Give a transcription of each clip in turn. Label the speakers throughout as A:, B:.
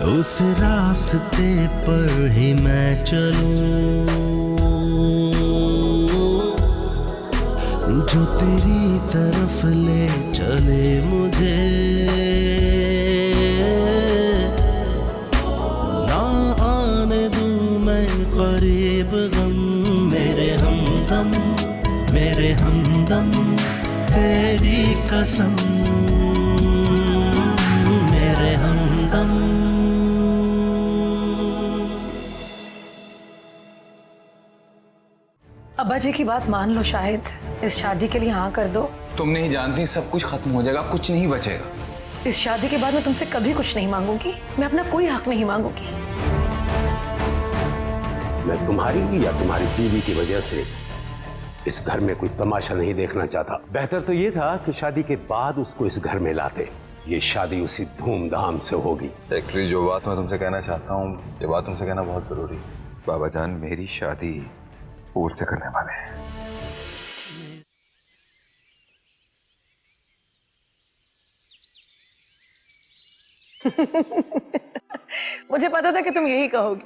A: उस रास्ते पर ही मैं चलूं जो तेरी तरफ ले चले मुझे। ना आने दूं मैं करीब गम, मेरे हमदम तेरी कसम, मेरे हमदम।
B: अब्बा जी की बात मान लो, शाहिद इस शादी के लिए हाँ कर दो।
C: तुम नहीं जानती, सब कुछ खत्म हो जाएगा, कुछ नहीं बचेगा।
B: इस शादी के बाद मैं तुमसे कभी कुछ नहीं मांगूंगी, मैं अपना कोई हक नहीं मांगूंगी।
D: मैं तुम्हारी या तुम्हारी बीवी की वजह से इस घर में कोई तमाशा नहीं देखना चाहता। बेहतर तो ये था कि शादी के बाद उसको इस घर में लाते। ये शादी उसी धूमधाम से होगी।
C: एक्चुअली जो बात मैं तुमसे कहना चाहता हूँ, ये बात तुमसे कहना बहुत जरूरी है। बाबा जान मेरी शादी पूर से करने वाले हैं।
B: मुझे पता था कि तुम यही कहोगी।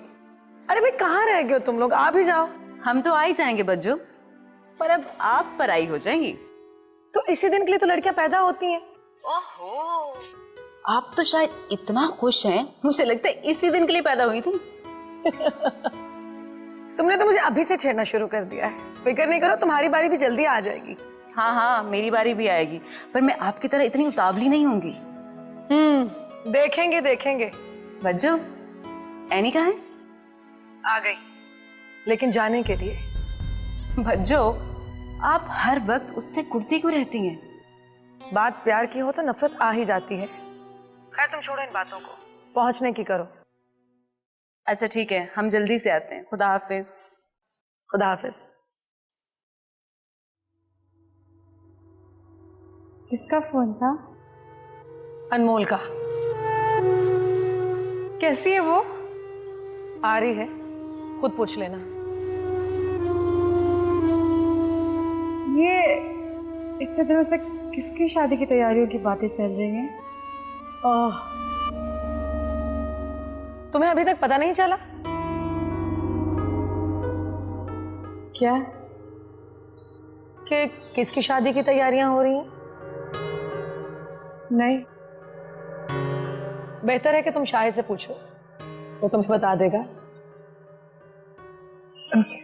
B: अरे भाई कहाँ रह गए हो तुम लोग, आ भी जाओ।
E: हम तो आ ही जाएंगे बज्जो, पर अब आप पराई हो जाएंगी।
B: तो इसी दिन के लिए तो लड़कियां पैदा होती हैं।
E: ओहो, आप तो शायद इतना खुश हैं, मुझे लगता है इसी दिन के लिए पैदा हुई थी।
B: तुमने तो मुझे अभी से छेड़ना शुरू कर दिया है। फिक्र नहीं करो, तुम्हारी बारी भी जल्दी आ जाएगी।
E: हाँ हाँ, मेरी बारी भी आएगी, पर मैं आपकी तरह इतनी उतावली नहीं होंगी।
B: देखेंगे देखेंगे।
E: बज्जो, एनी कहाँ है?
B: आ गई, लेकिन जाने के लिए।
E: बज्जो, आप हर वक्त उससे कुड़ती क्यों रहती हैं?
B: बात प्यार की हो तो नफरत आ ही जाती है। खैर तुम छोड़ो इन बातों को, पहुंचने की करो।
E: अच्छा ठीक है, हम जल्दी से आते हैं। खुदा हाफिज।
B: खुदा हाफिज।
F: किसका फोन था?
B: अनमोल का।
F: कैसी है वो?
B: आ रही है, खुद पूछ लेना।
F: ये इतने दिनों से किसकी शादी की तैयारियों की बातें चल रही हैं?
B: तुम्हें अभी तक पता नहीं चला?
F: क्या?
B: कि किसकी शादी की तैयारियां हो रही हैं?
F: नहीं।
B: बेहतर है कि तुम शाहिद से पूछो, वो तुम्हें बता देगा।
F: ओके।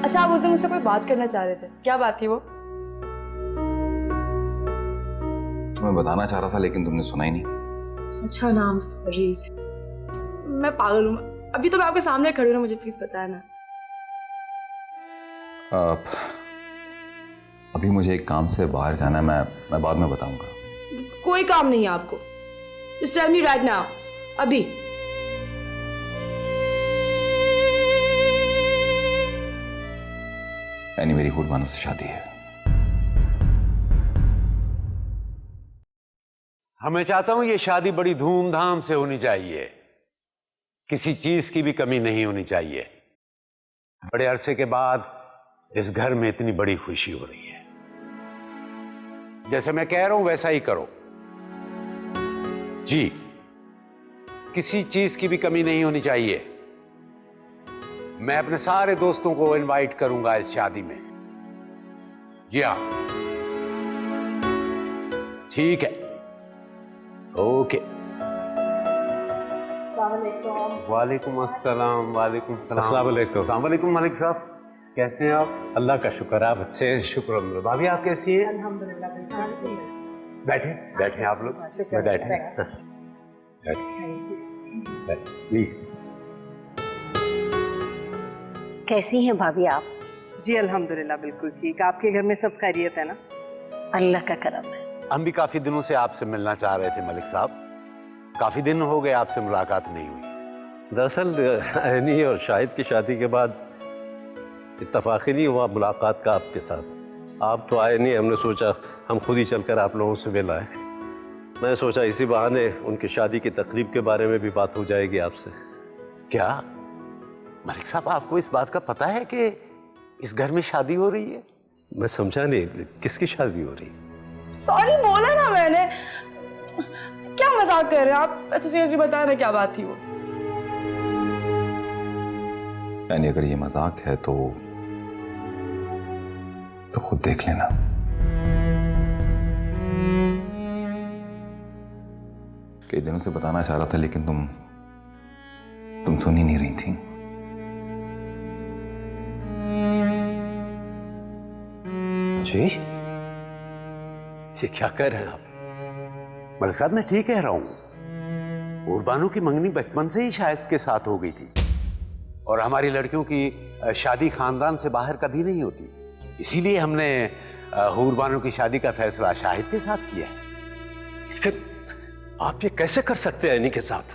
F: अच्छा, आप उस दिन मुझसे कोई बात करना चाह रहे थे, क्या बात थी वो?
C: तुम्हें बताना चाह रहा था लेकिन तुमने सुना ही नहीं।
F: अच्छा नाम, सॉरी, मैं पागल हूँ। अभी तो मैं आपके सामने खड़ी हूँ ना, मुझे प्लीज बताया ना।
C: अभी मुझे एक काम से बाहर जाना है, मैं बाद में बताऊंगा।
F: कोई काम नहीं है आपको, just tell me right now, अभी।
C: यानी मेरी हुरबानो से शादी है।
D: मैं चाहता हूं ये शादी बड़ी धूमधाम से होनी चाहिए, किसी चीज की भी कमी नहीं होनी चाहिए। बड़े अरसे के बाद इस घर में इतनी बड़ी खुशी हो रही है। जैसे मैं कह रहा हूं वैसा ही करो जी, किसी चीज की भी कमी नहीं होनी चाहिए। मैं अपने सारे दोस्तों को इनवाइट करूंगा इस शादी में। जी हाँ, ठीक है, ओके। वालेकुम अस्सलाम। वालेकुम सलाम। अस्सलाम वालेकुम मलिक साहब, कैसे हैं आप? अल्लाह का शुक्र, आप अच्छे हैं? शुक्र अल्लाह। भाभी आप कैसी हैं?
F: अल्हम्दुलिल्लाह।
D: बैठे बैठे आप लोग, बैठे प्लीज।
G: कैसी हैं भाभी आप?
E: जी अल्हम्दुलिल्लाह, बिल्कुल ठीक। आपके घर में सब खैरियत है ना?
G: अल्लाह का करम है।
D: हम भी काफी दिनों से आपसे मिलना चाह रहे थे मलिक साहब, काफी दिन हो गए आपसे मुलाकात नहीं हुई।
H: दरअसल ऐनी और शाहिद की शादी के बाद इत्तफाक ही नहीं हुआ मुलाकात का आपके साथ। आप तो आए नहीं, हमने सोचा हम खुद ही चलकर आप लोगों से मिल आए। मैं सोचा इसी बहाने उनकी शादी की तकरीब के बारे में भी बात हो जाएगी आपसे।
D: क्या मलिक साहब, आपको इस बात का पता है कि इस घर में शादी हो रही है?
H: मैं समझा नहीं, किसकी शादी हो रही?
F: सॉरी बोला ना मैंने। क्या मजाक कर रहे हैं आप? अच्छा सीरियसली बताया ना क्या बात थी वो।
C: यानी अगर ये मजाक है तो खुद देख लेना। कई दिनों से बताना चाह रहा था लेकिन तुम सुन ही नहीं रही थी।
D: जी, ये क्या कह रहे हैं आप? मलिक साहब, मैं ठीक कह रहा हूं। उर्बानों की मंगनी बचपन से ही शाहिद के साथ हो गई थी और हमारी लड़कियों की शादी खानदान से बाहर कभी नहीं होती, इसीलिए हमने उर्बानों की शादी का फैसला शाहिद के साथ किया है।
H: लेकिन आप ये कैसे कर सकते हैं इन्हीं के साथ?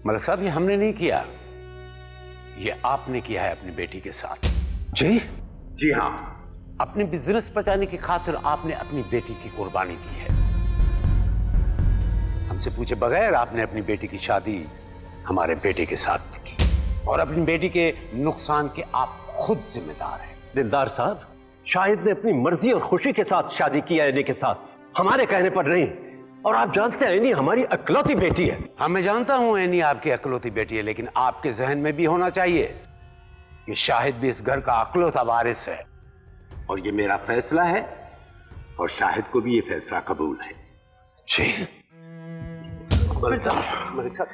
D: मलिक साहब, ये हमने नहीं किया, ये आपने किया है अपनी बेटी के साथ।
H: जी?
D: जी हाँ, अपने बिजनेस बचाने की खातिर आपने अपनी बेटी की कुर्बानी दी है। हमसे पूछे बगैर आपने अपनी बेटी की शादी हमारे बेटे के साथ की और अपनी बेटी के नुकसान के आप खुद जिम्मेदार हैं।
H: दिलदार साहब, शाहिद ने अपनी मर्जी और खुशी के साथ शादी की है इन्हीं के साथ, हमारे कहने पर नहीं। और आप जानते हैं इन्हीं हमारी अकलौती बेटी है।
D: हाँ, मैं जानता हूं एनी आपकी अकलौती बेटी है, लेकिन आपके जहन में भी होना चाहिए कि शाहिद भी इस घर का अकलौता वारिस है और ये मेरा फैसला है और शाहिद को भी ये फैसला कबूल है।
H: जी?
D: मलिक साहब,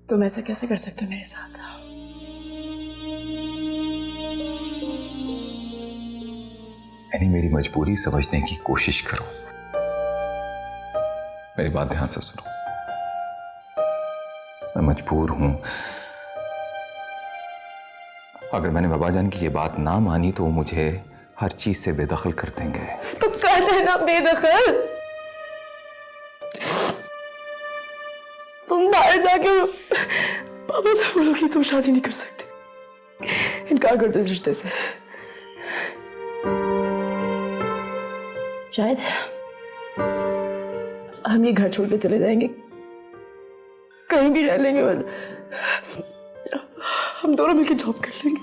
F: तुम ऐसा कैसे कर सकते हो मेरे साथ?
C: यानी मेरी मजबूरी समझने की कोशिश करो। मेरी बात ध्यान से सुनो। मैं मजबूर हूं। अगर मैंने बाबा जान की ये बात ना मानी तो वो मुझे हर चीज से बेदखल कर देंगे।
F: तो कर देना बेदखल। तुम बाहर जाके पापा से बोलो कि तुम शादी नहीं कर सकते, इनकार कर दो इस रिश्ते से। शायद हम ये घर छोड़ के चले जाएंगे, कहीं भी रह लेंगे, हम दोनों मिलकर जॉब कर लेंगे।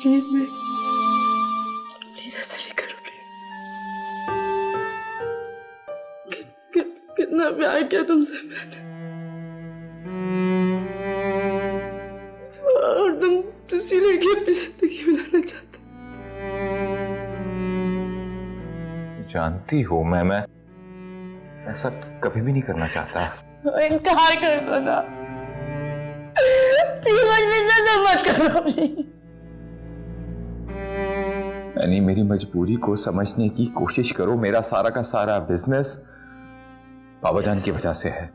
F: प्लीज नहीं, प्लीज ऐसा नहीं करो, प्लीज। कितना प्यार किया तुमसे मैंने, और तुम दूसरी लड़की अपनी जिंदगी बनाना चाहते।
C: जानती हो मैं ऐसा कभी भी नहीं करना चाहता।
F: इनकार कर दो ना प्लीज, मुझसे ऐसा मत करो प्लीज।
C: यानी मेरी मजबूरी को समझने की कोशिश करो। मेरा सारा का सारा बिजनेस बाबा जान की वजह से है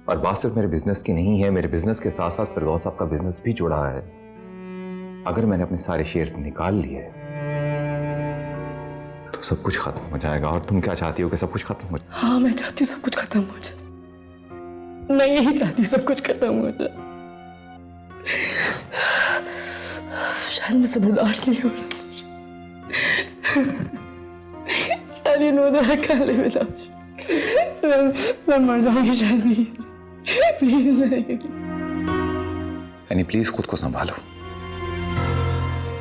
C: और बात सिर्फ मेरे बिजनेस की नहीं है, मेरे बिजनेस के साथ साथ फिरदौस साहब का बिजनेस भी जुड़ा है। अगर मैंने अपने सारे शेयर्स निकाल लिए तो सब कुछ खत्म हो जाएगा। और तुम क्या चाहती हो कि सब कुछ खत्म हो जाए?
F: हाँ, मैं चाहती हूँ सब कुछ खत्म हो जाए। मैं यही चाहती हूँ सब कुछ खत्म हो जाए। शायद मुझसे बर्दाश्त नहीं हो रहा। I didn't know that I can't live without you. मैं मर जाऊंगी शायद। नहीं, प्लीज नहीं।
C: यानी प्लीज खुद को संभालो।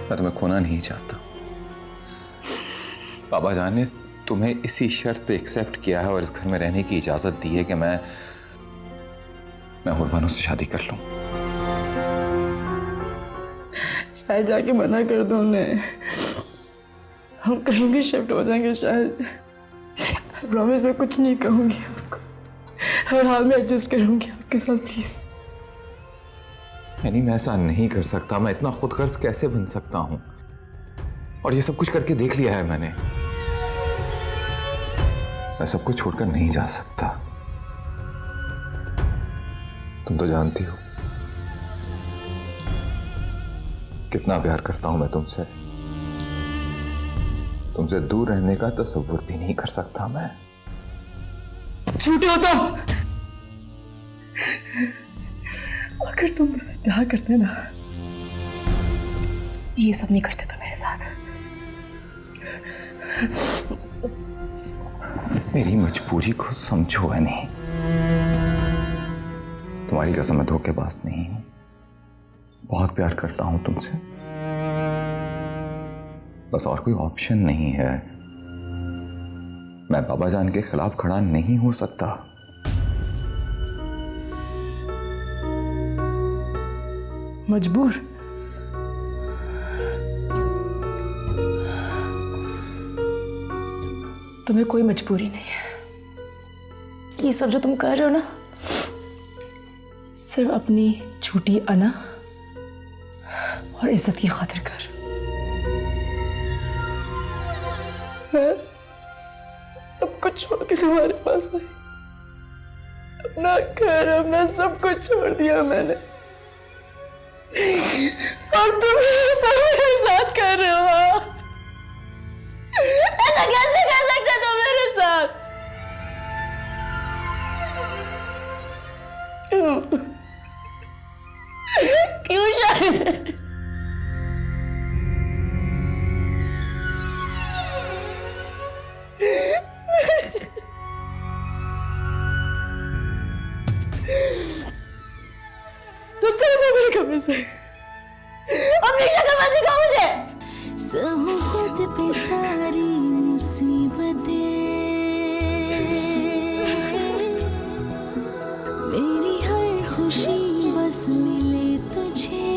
C: मैं तुम्हें खोना नहीं चाहता। बाबा जान ने तुम्हें इसी शर्त पे एक्सेप्ट किया है और इस घर में रहने की इजाजत दी है कि मैं उर्बानों से शादी कर लूं।
F: शायद जाके मना कर दो उन्हें, हम कहीं भी शिफ्ट हो जाएंगे शायद। प्रॉमिस मैं कुछ नहीं कहूंगी आपको, हर हाल में एडजस्ट करूंगी आपके साथ, प्लीज।
C: यानी मैं ऐसा नहीं कर सकता। मैं इतना खुदगर्ज कैसे बन सकता हूं? और ये सब कुछ करके देख लिया है मैंने। मैं सब कुछ छोड़कर नहीं जा सकता। तुम तो जानती हो कितना प्यार करता हूं मैं तुमसे। तुमसे दूर रहने का तसव्वुर भी नहीं कर सकता मैं।
F: झूठे हो तुम। अगर तुम मुझसे प्यार करते ना ये सब नहीं करते तो मेरे साथ।
C: मेरी मजबूरी को समझो है नहीं। तुम्हारी कसम मैं धोखेबाज नहीं हूं, बहुत प्यार करता हूं तुमसे, बस और कोई ऑप्शन नहीं है। मैं बाबा जान के खिलाफ खड़ा नहीं हो सकता।
F: मजबूर? तुम्हें कोई मजबूरी नहीं है। ये सब जो तुम कर रहे हो ना, सिर्फ अपनी झूठी अना और इज्जत की खातिर कर। बस अब कुछ छोड़ के तुम्हारे पास आई। अपना घर, अपना सब कुछ छोड़ दिया मैंने, और तुम ये सब मेरे साथ कर रहे हो। ऐसा कैसे कर सकते तुम मेरे साथ? क्यों शायद? तुम चले जाओ मेरे कमरे से। अपनी शक्ल मत दिखाओ मुझे।
A: सहूं खुद पे सारी मुसीबतें, मेरी हर खुशी बस मिले तुझे,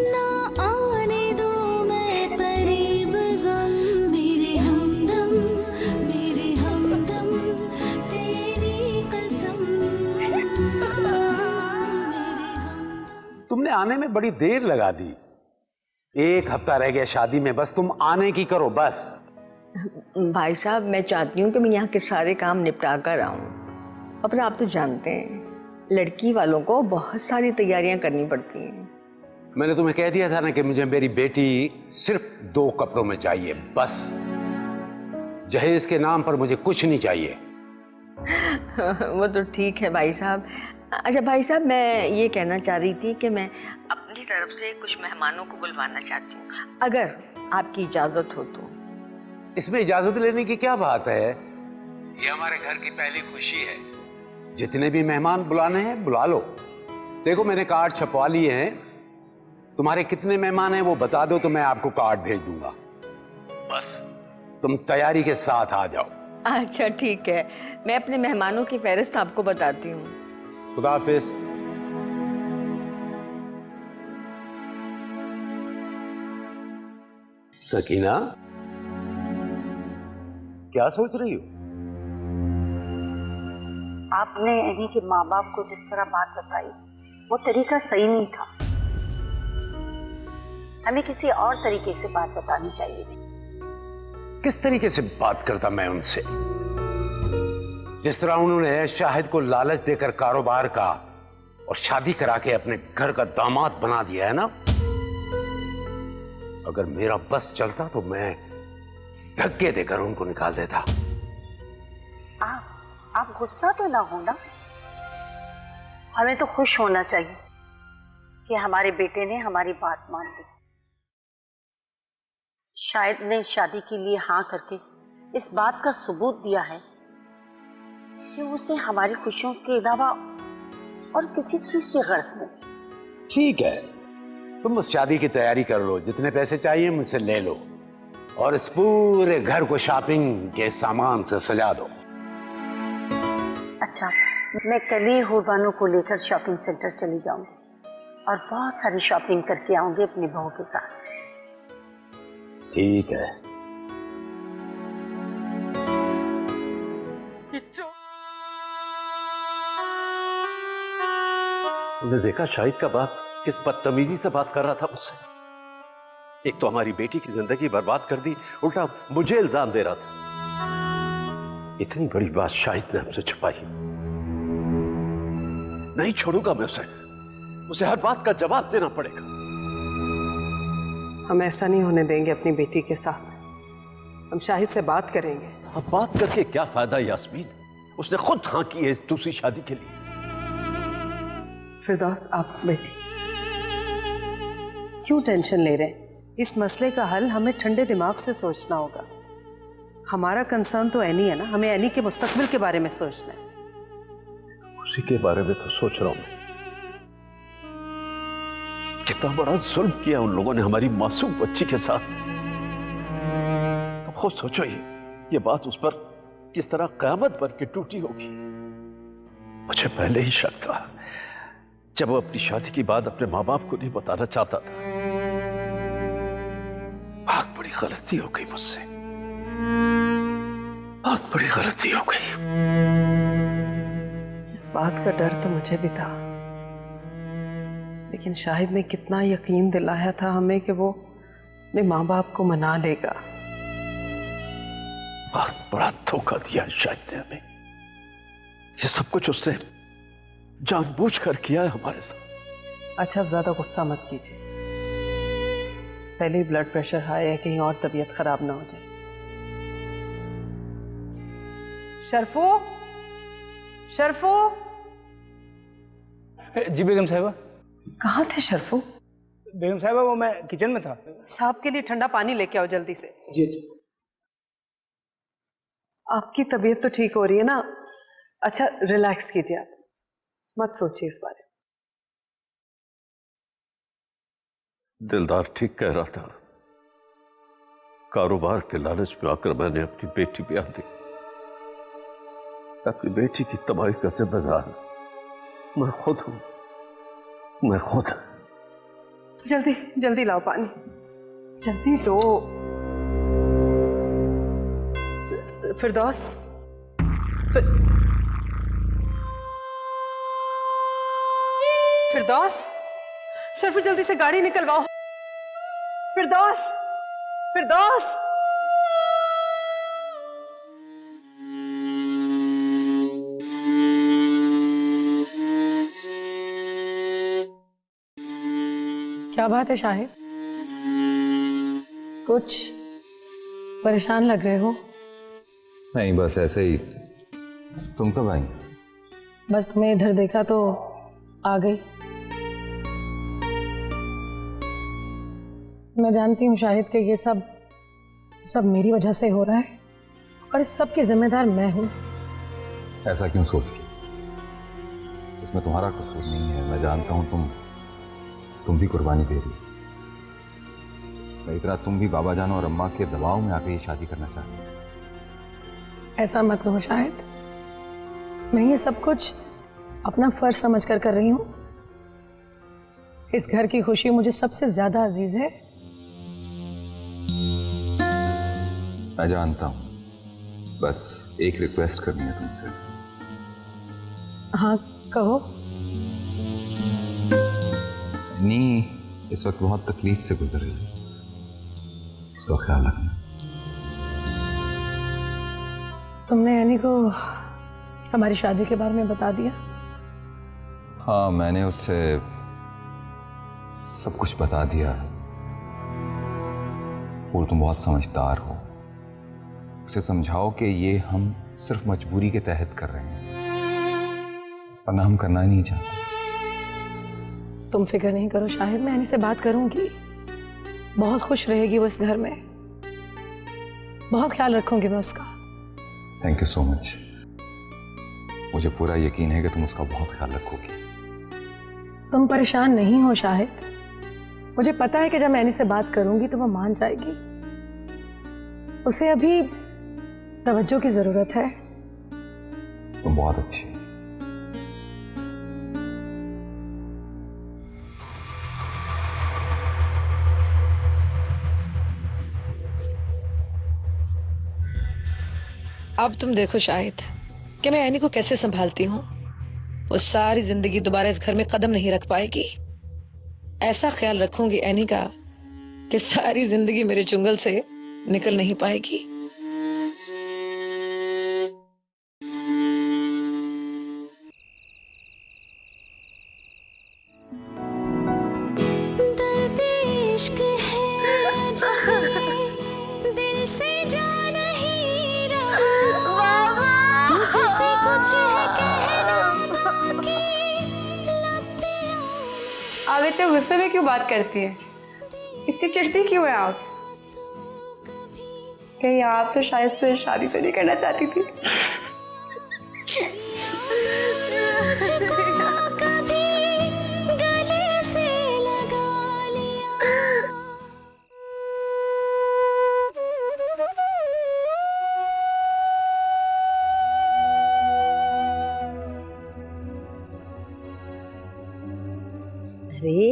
A: ना आने दो मैं करीब गम, मेरे हमदम तेरी कसम।
D: तुमने आने में बड़ी देर लगा दी। 1 हफ्ता रह गया शादी में, बस तुम आने की करो बस।
G: भाई साहब, मैं चाहती हूँ कि मैं यहाँ के सारे काम निपटा कर आऊँ। अपना आप तो जानते हैं, लड़की वालों को बहुत सारी तैयारियां करनी पड़ती हैं।
D: मैंने तुम्हें कह दिया था ना कि मुझे मेरी बेटी सिर्फ 2 कपड़ों में चाहिए बस। जहेज के नाम पर मुझे कुछ नहीं चाहिए।
G: वो तो ठीक है भाई साहब। अच्छा भाई साहब, मैं ये कहना चाह रही थी कि मैं अपनी तरफ से कुछ मेहमानों को बुलवाना चाहती हूँ, अगर आपकी इजाज़त हो तो।
D: इसमें इजाजत लेने की क्या बात है? ये हमारे घर की पहली खुशी है। जितने भी मेहमान बुलाने हैं बुला लो। देखो मैंने कार्ड छपवा लिए हैं, तुम्हारे कितने मेहमान हैं वो बता दो तो मैं आपको कार्ड भेज दूंगा। बस तुम तैयारी के साथ आ जाओ।
G: अच्छा ठीक है, मैं अपने मेहमानों की फहरिस्त आपको बताती हूँ।
D: खुदा हाफिज। सकीना, क्या सोच रही हो?
G: आपने एनी के माँ बाप को जिस तरह बात बताई वो तरीका सही नहीं था। हमें किसी और तरीके से बात बतानी चाहिए थी।
D: किस तरीके से बात करता मैं उनसे? जिस तरह उन्होंने शाहिद को लालच देकर कारोबार का और शादी करा के अपने घर का दामाद बना दिया है ना, अगर मेरा बस चलता तो मैं धक्के देकर उनको निकाल देता।
G: आप गुस्सा तो ना होना। हमें तो खुश होना चाहिए कि हमारे बेटे ने हमारी बात मान ली। शायद ने शादी के लिए हाँ करके इस बात का सबूत दिया है कि उसे हमारी खुशियों के अलावा और किसी चीज की गर्ज नहीं।
D: ठीक है, तुम उस शादी की तैयारी कर लो, जितने पैसे चाहिए मुझसे ले लो और इस पूरे घर को शॉपिंग के सामान से सजा दो।
G: अच्छा, मैं कल ही हुर्बानों को लेकर शॉपिंग सेंटर चली जाऊंगी और बहुत सारी शॉपिंग करके आऊंगी अपनी बहू के साथ।
D: ठीक है।
H: तुमने देखा शाहिद का बाप किस बदतमीजी से बात कर रहा था मुझसे। एक तो हमारी बेटी की जिंदगी बर्बाद कर दी, उल्टा मुझे इल्जाम दे रहा था। इतनी बड़ी बात शाहिद ने हमसे छुपाई। नहीं छोड़ूंगा मैं उसे हर बात का जवाब देना पड़ेगा।
I: हम ऐसा नहीं होने देंगे अपनी बेटी के साथ। हम शाहिद से बात करेंगे।
H: अब बात करके क्या फायदा यास्मीन? उसने खुद हाँ की है इस दूसरी शादी के लिए।
I: फिरदौस आप बैठी। क्यों टेंशन ले रहे हैं? इस मसले का हल हमें ठंडे दिमाग से सोचना होगा। हमारा कंसर्न तो एनी है ना, हमें एनी के मुस्तकबिल के बारे में सोचना है।
H: उसी के बारे में तो सोच रहा हूं मैं। कितना बड़ा जुल्म किया उन लोगों ने हमारी मासूम बच्ची के साथ। अब खुद सोचो ये बात उस पर किस तरह क़यामत बन के टूटी होगी। मुझे पहले ही शक था जब वो अपनी शादी की बात अपने माँ बाप को नहीं बताना चाहता था। बहुत बड़ी गलती हो गई मुझसे, बहुत बड़ी गलती हो गई।
I: इस बात का डर तो मुझे भी था, लेकिन शाहिद ने कितना यकीन दिलाया था हमें कि वो अपने माँ बाप को मना लेगा।
H: बहुत बड़ा धोखा दिया शाहिद ने हमें। ये सब कुछ उसने जानबूझकर किया है हमारे साथ।
I: अच्छा, अब ज्यादा गुस्सा मत कीजिए। पहले ही ब्लड प्रेशर हाई है, कहीं और तबीयत खराब ना हो जाए। शर्फू, शर्फू।
J: जी बेगम साहिबा।
I: कहाँ थे शर्फू?
J: बेगम साहिबा वो मैं किचन में था।
I: साहब के लिए ठंडा पानी लेके आओ जल्दी से।
J: जी जी।
I: आपकी तबीयत तो ठीक हो रही है ना? अच्छा, रिलैक्स कीजिए, आप मत सोचिए इस बारे में।
H: दिलदार ठीक कह रहा था। कारोबार के लालच में आकर मैंने अपनी बेटी ब्याह दी। अपनी बेटी की तबाही का जिम्मेदार मैं खुद हूं, मैं खुद।
I: जल्दी जल्दी लाओ पानी, जल्दी दो। फिरदौस, फिरदौस, शर्फू जल्दी से गाड़ी निकलवाओ। फिरदौस, फिरदौस।
F: क्या बात है शाहिद, कुछ परेशान लग रहे हो?
C: नहीं, बस ऐसे ही। तुम कब आई?
F: बस तुम्हें इधर देखा तो आ गई। मैं जानती हूँ शाहिद कि ये सब मेरी वजह से हो रहा है और इस सब की जिम्मेदार मैं हूँ।
C: ऐसा क्यों सोच रही? इसमें तुम्हारा कसूर नहीं है। मैं जानता हूँ तुम भी कुर्बानी दे रही। मैं इतना तुम भी बाबा जान और अम्मा के दबाव में आकर ये शादी करना चाहती हूँ।
F: ऐसा मत कहो शाहिद, मैं ये सब कुछ अपना फर्ज समझ कर रही हूँ। इस घर की खुशी मुझे सबसे ज्यादा अजीज है।
C: मैं जानता हूँ, बस एक रिक्वेस्ट करनी है तुमसे।
F: हाँ कहो।
C: नी इस वक्त बहुत तकलीफ से गुजर रही है, उसका ख्याल रखना।
F: तुमने यानी को हमारी शादी के बारे में बता दिया?
C: हाँ, मैंने उससे सब कुछ बता दिया है। और तुम बहुत समझदार हो, उसे समझाओ कि ये हम सिर्फ मजबूरी के तहत कर रहे हैं, वरना हम करना ही नहीं चाहते।
F: तुम फिक्र नहीं करो शाहिद, मैं यानी से बात करूंगी। बहुत खुश रहेगी वो इस घर में, बहुत ख्याल रखूंगी मैं उसका।
C: Thank you so much. मुझे पूरा यकीन है कि तुम उसका बहुत ख्याल रखोगी।
F: तुम परेशान नहीं हो शाहिद, मुझे पता है कि जब मैं एनी से बात करूंगी तो वो मान जाएगी। उसे अभी तवज्जो की जरूरत है।
C: तुम बहुत अच्छी हो।
F: अब तुम देखो शाहिद कि मैं एनी को कैसे संभालती हूँ। वो सारी जिंदगी दोबारा इस घर में कदम नहीं रख पाएगी। ऐसा ख्याल रखूंगी एनी का कि सारी जिंदगी मेरे चुंगल से निकल नहीं पाएगी।
A: तुझसे कुछ है कहना कि लब पे
F: आप इतने गुस्से में क्यों बात करती हैं? इतनी चिढ़ती क्यों है आप? कहीं आप तो शायद से शादी तो नहीं करना चाहती थी?
G: अरे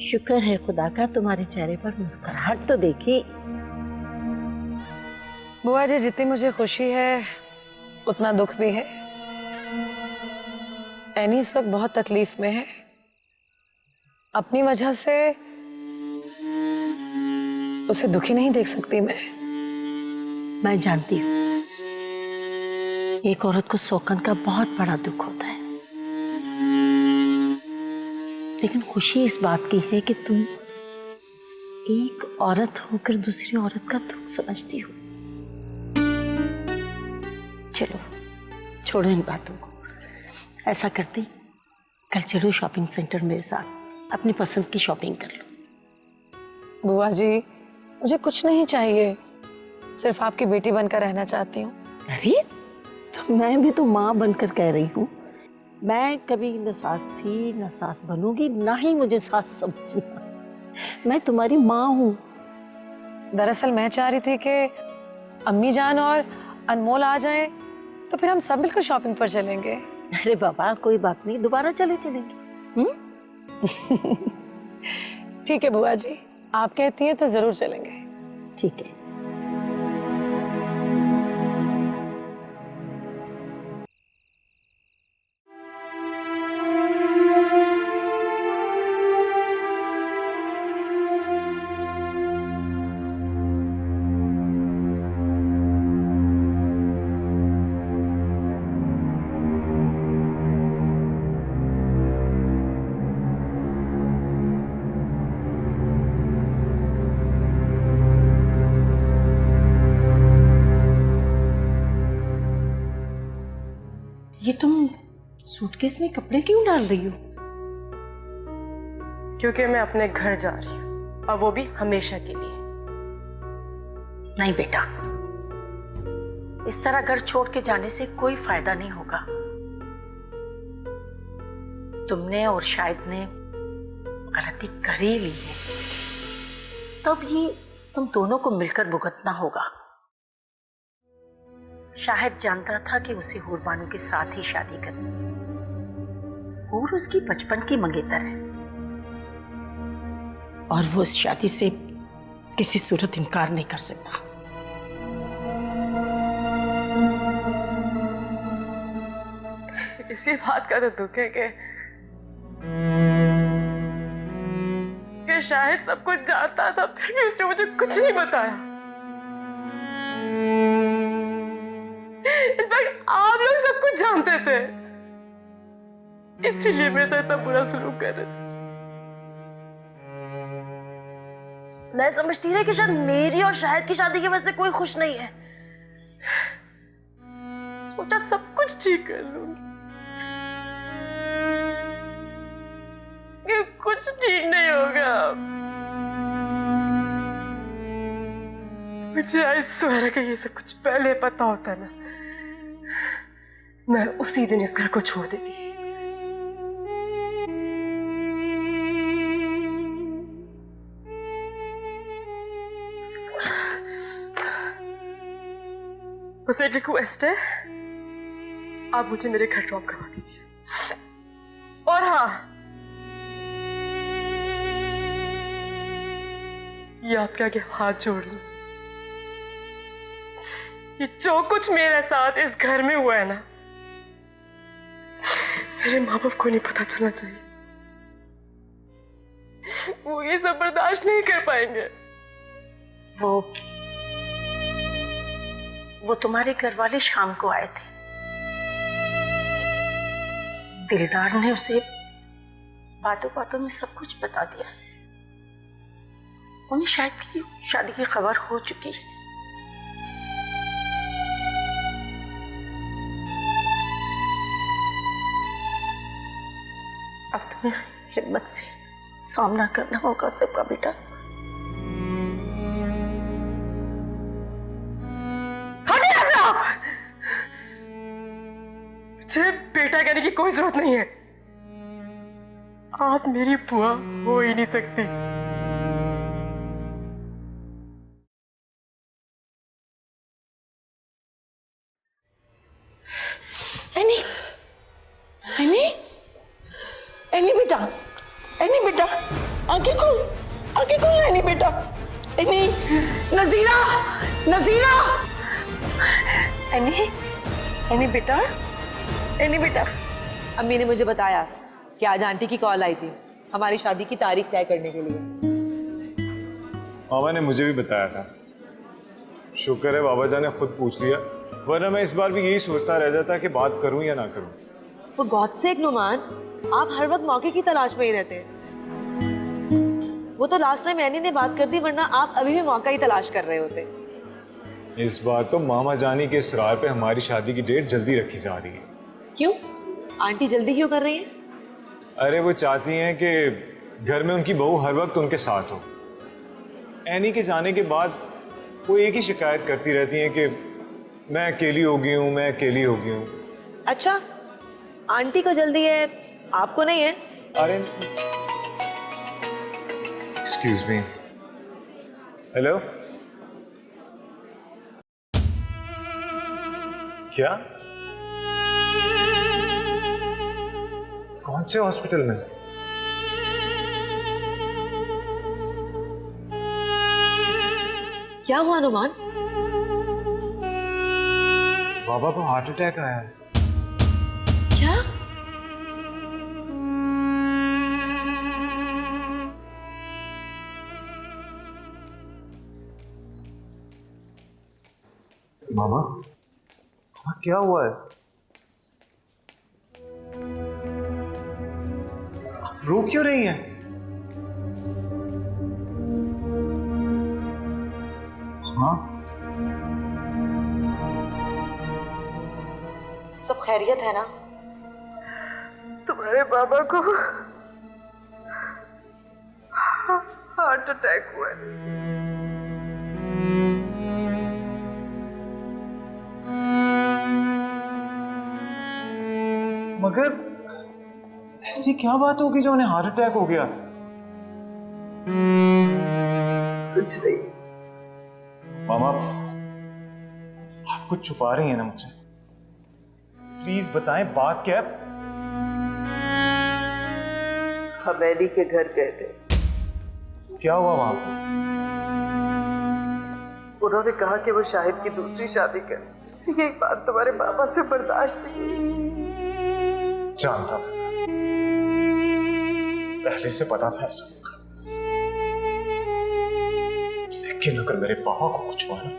G: शुक्र है खुदा का, तुम्हारे चेहरे पर मुस्कुराहट तो देखी।
B: बुआ जी, जितनी मुझे खुशी है उतना दुख भी है। एनी इस वक्त बहुत तकलीफ में है। अपनी वजह से उसे दुखी नहीं देख सकती मैं
G: जानती हूँ एक औरत को सोकन का बहुत बड़ा दुख होता है, लेकिन खुशी इस बात की है कि तुम एक औरत होकर दूसरी औरत का दुख समझती हो। चलो छोड़ो इन बातों को। ऐसा करती, कल चलो शॉपिंग सेंटर मेरे साथ, अपनी पसंद की शॉपिंग कर लो।
B: बुआ जी, मुझे कुछ नहीं चाहिए, सिर्फ आपकी बेटी बनकर रहना चाहती हूँ।
G: अरे तो मैं भी तो माँ बनकर कह रही हूँ। मैं कभी न सास थी न सास बनूंगी, ना ही मुझे सास समझना। मैं तुम्हारी माँ हूँ।
B: दरअसल मैं चाह रही थी कि अम्मी जान और अनमोल आ जाएं, तो फिर हम सब मिलकर शॉपिंग पर चलेंगे।
G: अरे बाबा कोई बात नहीं, दोबारा चलेंगे।
B: ठीक है बुआ जी, आप कहती हैं तो जरूर चलेंगे।
G: ठीक है। ये तुम सूटकेस में कपड़े क्यों डाल रही हो?
F: क्योंकि मैं अपने घर जा रही हूँ, और वो भी हमेशा के लिए।
G: नहीं बेटा, इस तरह घर छोड़ के जाने से कोई फायदा नहीं होगा। तुमने और शाहिद ने गलती कर ही ली है, तो अब ये तुम दोनों को मिलकर भुगतना होगा। शाहिद जानता था कि उसे हुरबानू के साथ ही शादी करनी है। हूर उसकी बचपन की मंगेतर है और वो इस शादी से किसी सूरत इनकार नहीं कर सकता।
F: इसी बात का तो दुख है कि शायद सब कुछ जानता था, फिर भी उसने मुझे कुछ नहीं बताया। इनफैक्ट आप लोग सब कुछ जानते थे, इसीलिए मेरे साथ इतना बुरा सलूक कर रहे थे। मैं समझती रही कि शायद मेरी और शाहिद की शादी की वजह से कोई खुश नहीं है। सोचा सब कुछ ठीक कर लूंगी, ये कुछ ठीक नहीं होगा। मुझे आई स्वेर कि ये सब कुछ पहले पता होता ना, मैं उसी दिन इस घर को छोड़ देती। बस एक रिक्वेस्ट है, आप मुझे मेरे घर ड्रॉप करवा दीजिए। और हाँ, ये आपके आगे हाथ जोड़ लूं, ये जो कुछ मेरे साथ इस घर में हुआ है ना, मेरे माँ बाप को नहीं पता चलना चाहिए। वो ये सब बर्दाश्त नहीं कर पाएंगे।
G: वो तुम्हारे घर वाले शाम को आए थे। दिलदार ने उसे बातों बातों में सब कुछ बता दिया है। उन्हें शायद की शादी की खबर हो चुकी है। अब तुम्हें हिम्मत से
F: सामना करना होगा सबका बेटा। हटे यहाँ से आप! मुझे बेटा कहने की कोई जरूरत नहीं है। आप मेरी बुआ हो ही नहीं सकती। एनी, एनी, एनी बेटा, एनी बेटा, आंखें खोल, आंखें खोल एनी बेटा, एनी, नजीरा, नजीरा, एनी, एनी बेटा, एनी बेटा।
E: अम्मी ने मुझे बताया कि आज आंटी की कॉल आई थी हमारी शादी की तारीख तय करने के लिए।
K: मामा ने मुझे भी बताया था। शुक्र है बाबा जान ने खुद पूछ लिया, वरना मैं इस बार भी यही सोचता रह जाता कि बात करूं या ना करूं।
E: For God's sake, नुमान, आप हर वक्त मौके की तलाश में ही रहते हैं। वो तो लास्ट टाइम एनी ने बात कर दी, वरना आप अभी भी मौका ही तलाश कर रहे होते।
K: इस बार तो मामा जानी के इसरार पे हमारी शादी की डेट जल्दी रखी जा रही है।
E: क्यों? आंटी जल्दी क्यों कर रही हैं?
K: अरे वो चाहती हैं कि घर में उनकी बहू हर वक्त उनके साथ हो। एनी के जाने के बाद वो एक ही शिकायत करती रहती हैं कि मैं अकेली हो गई हूँ, मैं अकेली हो गई हूँ।
E: अच्छा, आंटी को जल्दी है, आपको नहीं है?
K: अरे एक्सक्यूज मी, हेलो, क्या? कौन से हॉस्पिटल में?
E: क्या हुआ नुमान?
K: बाबा को हार्ट अटैक आया है।
E: क्या?
K: मामा, हाँ क्या हुआ है? आप रो क्यों रही हैं? हाँ,
E: सब खैरियत है ना?
F: तुम्हारे बाबा को हार्ट अटैक हुआ है।
K: मगर ऐसी क्या बात होगी जो उन्हें हार्ट अटैक हो गया?
F: कुछ नहीं।
K: मामा, आप कुछ छुपा रही हैं ना मुझसे? प्लीज बताएं, बात क्या है?
F: हम एनी के घर गए थे।
K: क्या हुआ वहां पर?
F: उन्होंने कहा कि वो शाहिद की दूसरी शादी कर। ये बात तुम्हारे पापा से बर्दाश्त नहीं हुई।
K: जानता था, पहले से पता था ऐसा। लेकिन अगर मेरे पापा को कुछ हुआ ना,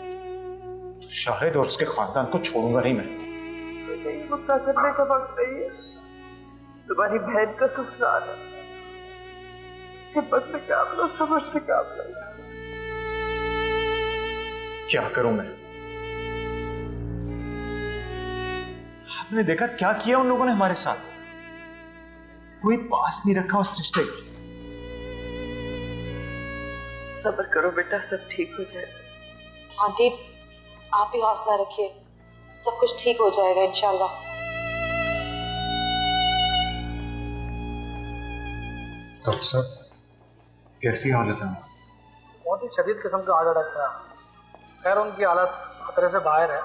K: तो शाहिद और उसके खानदान को छोड़ूंगा नहीं मैं।
F: गुस्सा करने का वक्त नहीं है। तुम्हारी बहन का ससुराल है। हिम्मत से काम लो, सब्र से काम लो।
K: क्या करूं मैं? आपने देखा क्या किया उन लोगों ने हमारे साथ? कोई पास नहीं रखा उस रिश्ते को।
F: सब्र करो बेटा, सब ठीक हो जाएगा।
E: आंटी, आप ही हौसला रखिए, सब कुछ ठीक हो जाएगा इंशाल्लाह।
K: डॉक्टर साहब, कैसी हालत है?
J: बहुत ही शदीद किस्म का हार्ट अटैक था। खैर उनकी हालत खतरे से बाहर है,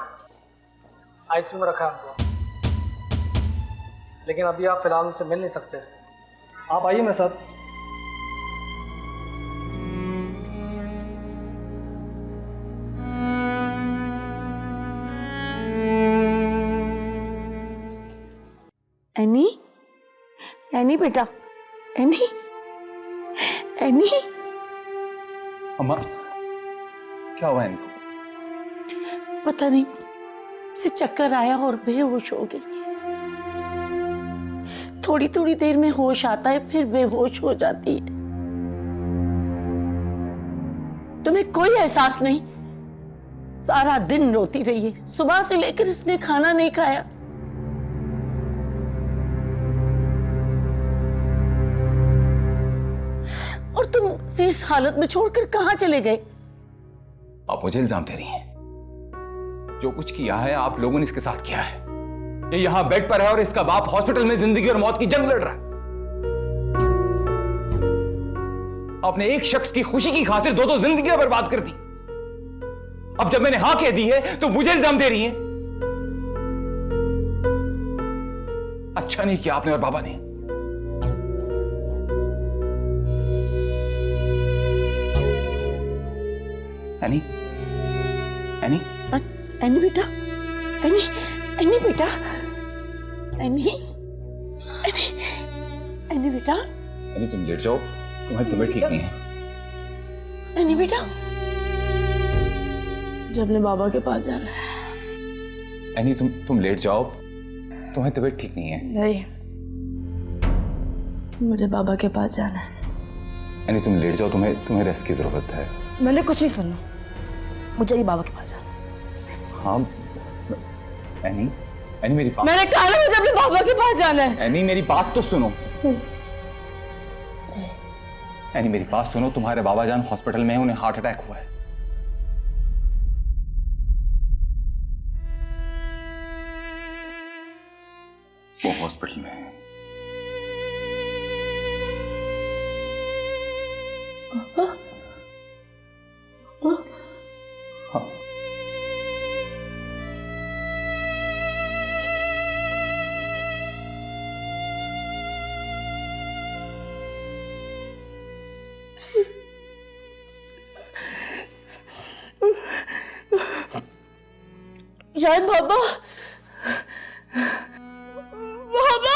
J: आईसीयू में रखा है उनको। लेकिन अभी आप फिलहाल उनसे मिल नहीं सकते। आप आइए मेरे साथ।
F: एनी, एनी बेटा, एनी, एनी।
C: अम्मा, क्या हुआ इनको?
F: पता नहीं, से चक्कर आया और बेहोश हो गई। थोड़ी थोड़ी देर में होश आता है, फिर बेहोश हो जाती है। तुम्हें कोई एहसास नहीं? सारा दिन रोती रही है, सुबह से लेकर इसने खाना नहीं खाया।
G: से इस हालत में छोड़कर कहाँ चले गए?
C: आप मुझे इल्जाम दे रही हैं। जो कुछ किया है आप लोगों ने इसके साथ किया है। ये यहां बेड पर है और इसका बाप हॉस्पिटल में जिंदगी और मौत की जंग लड़ रहा है। आपने एक शख्स की खुशी की खातिर दो जिंदगियां बर्बाद कर दी। अब जब मैंने हां कह दी है तो मुझे इल्जाम दे रही हैं। अच्छा नहीं किया आपने और बाबा ने। एनी, एनी,
G: एनी बेटा, एनी, एनी बेटा, एनी, एनी, एनी बेटा,
C: एनी तुम लेट जाओ, तुम्हारी तबीयत ठीक नहीं है।
G: एनी बेटा,
F: मुझे अपने बाबा के पास जाना है।
C: एनी तुम लेट जाओ, तुम्हारी तबीयत ठीक नहीं है।
F: नहीं, मुझे बाबा के पास जाना है।
C: एनी तुम लेट जाओ, तुम्हें रेस्ट की जरूरत है।
F: मैंने कुछ नहीं सुना, मुझे ही बाबा के पास जाना है।
C: हाँ एनी, एनी मेरी बात।
F: मैंने कहा ना मुझे अपने बाबा के पास जाना है।
C: एनी मेरी बात तो सुनो। एनी मेरी बात सुनो, तुम्हारे बाबा जान हॉस्पिटल में हैं, उन्हें हार्ट अटैक हुआ है। वो हॉस्पिटल में है। हाँ।
F: शायद बाबा, बाबा,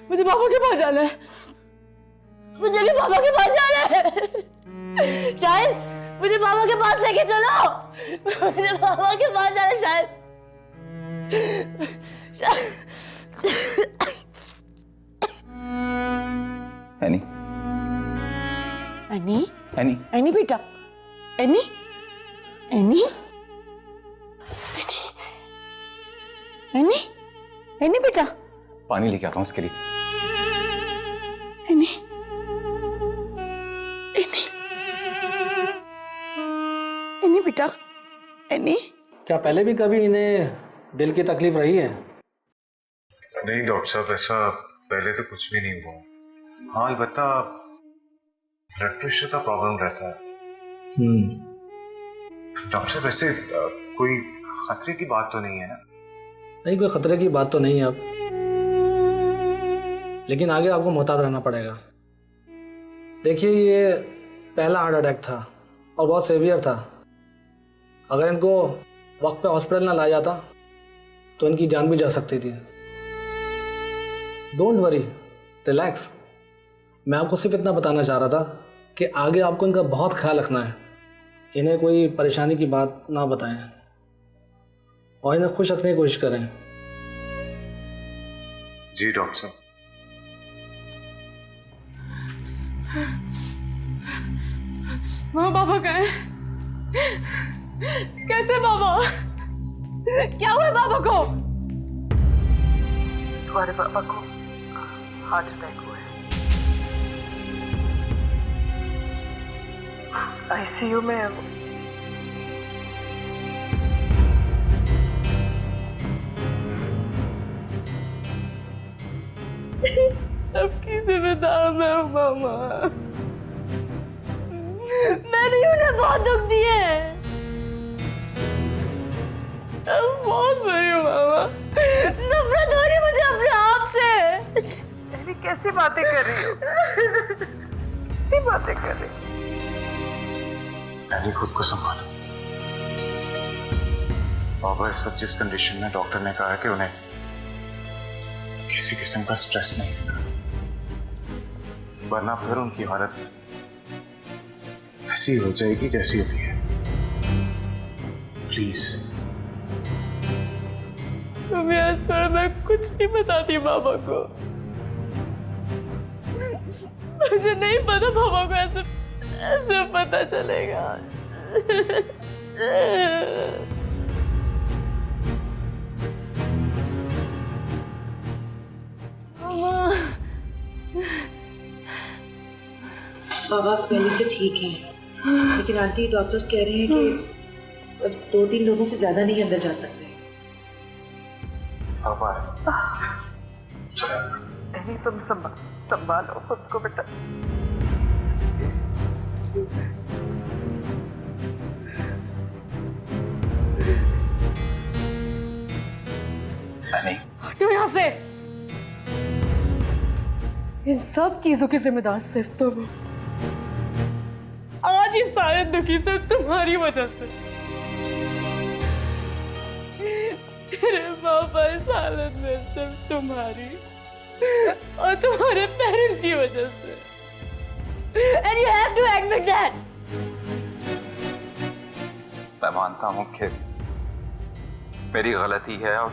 F: मुझे बाबा के पास जाना है। मुझे भी बाबा के पास जाना है। शायद मुझे बाबा के पास लेके चलो। मुझे बाबा के पास जाना है शायद।
C: एनी,
G: एनी,
C: एनी,
G: एनी बेटा, एनी, एनी, एनी, एनी बेटा,
C: पानी लेके आता हूं उसके लिए।
G: एनी, एनी, एनी बेटा, एनी।
J: क्या पहले भी कभी इन्हें दिल की तकलीफ रही है?
K: नहीं डॉक्टर साहब, ऐसा पहले तो कुछ भी नहीं हुआ। हाँ अलबत्ता ब्लड प्रेशर का प्रॉब्लम रहता है। डॉक्टर साहब वैसे कोई खतरे की बात तो नहीं है ना?
J: नहीं, कोई खतरे की बात तो नहीं है अब, लेकिन आगे आपको मोहतात रहना पड़ेगा। देखिए ये पहला हार्ट अटैक था और बहुत सीवियर था। अगर इनको वक्त पे हॉस्पिटल ना लाया जाता तो इनकी जान भी जा सकती थी। Don't worry, relax. मैं आपको सिर्फ इतना बताना चाह रहा था कि आगे आपको इनका बहुत ख्याल रखना है। इन्हें कोई परेशानी की बात ना बताएं और इन्हें खुश रखने की कोशिश करें।
K: जी डॉक्टर साहब।
F: माँ बाबा कहाँ है? कैसे बाबा? क्या हुआ बाबा को?
I: तुम्हारे पापा को हार्ट अटैक हुआ है, आईसीयू में है वो।
F: सबकी जिम्मेदार मैं हूँ मामा। मैंने उन्हें बहुत दुख दिए। बहुत बड़ी हूँ मामा। नफरत हो रही है मुझे अपने आप से।
I: अरे कैसी बातें कर रही हो? कैसी बातें कर रही हो?
K: एनी खुद को संभालो। बाबा इस वक्त जिस कंडीशन में डॉक्टर ने कहा है कि उन्हें किसी किस्म का स्ट्रेस नहीं देना, वरना फिर उनकी हालत ऐसी हो जाएगी जैसी अभी है। प्लीज।
F: मैं कुछ नहीं बताती बाबा को। मुझे नहीं पता बाबा को ऐसे पता चलेगा।
E: बाबा पहले से ठीक है, लेकिन आंटी डॉक्टर्स कह रहे हैं कि अब 2-3 लोगों से ज्यादा नहीं अंदर जा सकते।
I: नहीं, तुम संभालो खुद को बेटा।
F: हटो यहाँ से। इन सब चीजों की जिम्मेदार सिर्फ तुम हो। आज ये सारे दुखी सिर्फ तुम्हारी वजह से। तेरे पापा इस हालत में सिर्फ तुम्हारी और तुम्हारे पेरेंट्स की वजह से। And you have to act like that.
C: मैं मानता हूं कि मेरी गलती है और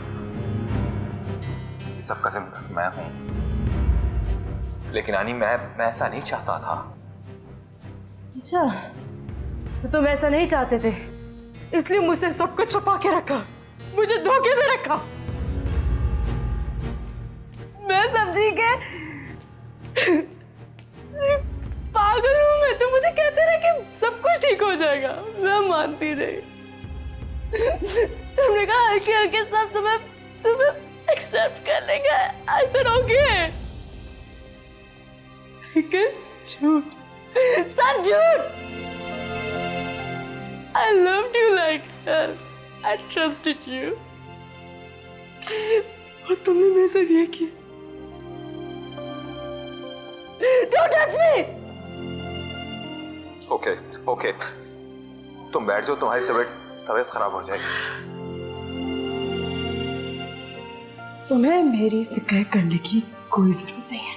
C: सबका जिम्मेदार मैं हूं, लेकिन आनी मैं ऐसा नहीं चाहता था।
F: अच्छा, तो तुम ऐसा नहीं चाहते थे, इसलिए मुझसे सब कुछ छुपा के रखा, मुझे धोखे में रखा। मैं समझी के पागल हूं मैं, तो मुझे कहते रहे कि सब कुछ ठीक हो जाएगा, मैं मानती नहीं। तुमने कहा हल्के हल्के सब तुम्हें एक्सेप्ट कर लेगा, I said okay। लेकिन झूठ, सब झूठ। I loved you like hell, I trusted you, और तुमने मेरे साथ ये किया। Don't touch me!
C: ओके, तुम बैठ जाओ, तुम्हारी तबीयत खराब हो जाएगी।
F: तुम्हें मेरी फिक्र करने की कोई जरूरत नहीं है।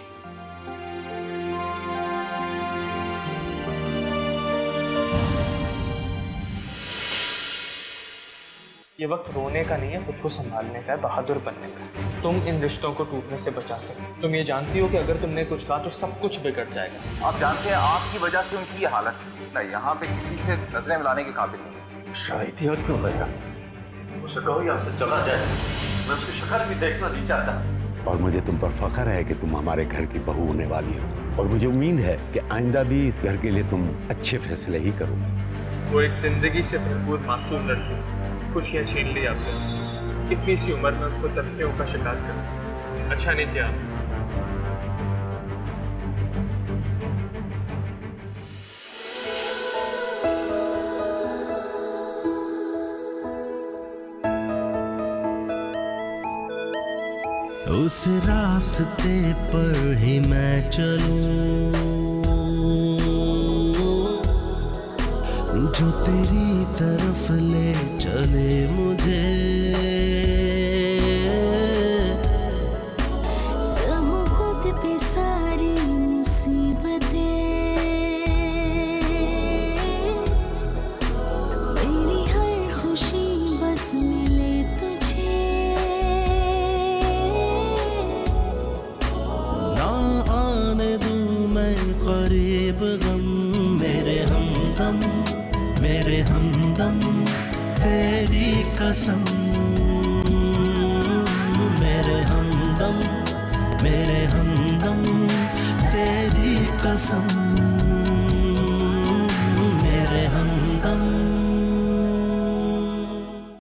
L: ये वक्त रोने का नहीं है, खुद को संभालने का है, बहादुर बनने का है। तुम इन रिश्तों को टूटने से बचा सकते हो। तुम ये जानती हो कि अगर तुमने कुछ कहा तो सब कुछ बिगड़ जाएगा।
C: आप जानते हैं आपकी वजह से उनकी ये हालत है, यहाँ पे किसी से नजरें मिलाने के काबिल नहीं है।
H: शायद यार क्यों है यार, उसे कहो यहाँ से चला जाए, मैं उसकी शक्ल भी देखना नहीं चाहता।
M: और मुझे तुम पर फख्र है कि तुम हमारे घर की बहू होने वाली हो, और मुझे उम्मीद है कि आइंदा भी इस घर के लिए तुम अच्छे फैसले ही करोगे।
L: वो एक जिंदगी से भरपूर मासूम लड़की, खुशियाँ छीन ली आपने उसकी। इतनी सी उम्र में उसको तलखियों का शिकार कर, अच्छा नहीं किया।
A: उस रास्ते पर ही मैं चलूं जो तेरी तरफ ले चले मुझे।
N: समूद पे सारी मुसीबतें, मेरी हर खुशी बस मिले तुझे।
A: ना आने दूं मैं करीब गम, मेरे हमदम तेरी कसम